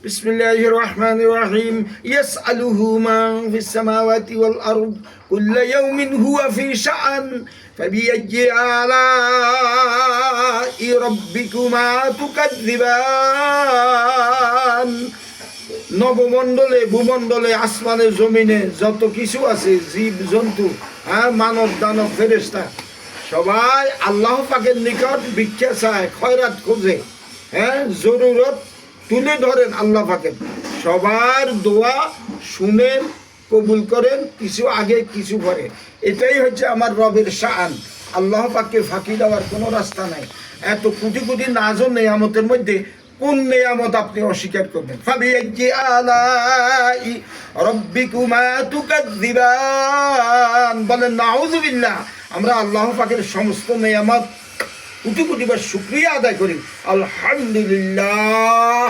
বিসমিল্লাহির রহমানির রহিম। ইয়াসআলুহু মান ফিস সামাওয়াতি ওয়াল আরদ কুল্লু ইয়াউমিন হুয়া ফি শাআন ফাবিআইয়ি আলাই রাব্বিকুমা তুকাযযিবান। নবমণ্ডলে, ভূমণ্ডলে, আসমানে, জমিনে যত কিছু আছে, জীব জন্তু, মানব দানব ফেরেশতা, সবাই আল্লাহ পাকের নিকট ভিক্ষা চায়, খয়রাত খোঁজে, জরুরত তুলে ধরেন আল্লাহ পাকের। সবার দোয়া শুনেন, কবুল করেন, কিছু আগে কিছু পরে। এটাই হচ্ছে আমার রবের শান। আল্লাহ পাককে ফাঁকি দেওয়ার কোনো রাস্তা নাই। এত কোটি কোটি নাজর নেয়ামতের মধ্যে কোন নেয়ামত আপনি অস্বীকার করবেন? ফাবিআইয়ি আলাই রাব্বিকুমা তুকাযযিবান। বলেন নাউযুবিল্লাহ। আমরা আল্লাহ পাকের সমস্ত নেয়ামত কোটি কোটি বার শুকরিয়া আদায় করি। আলহামদুলিল্লাহ।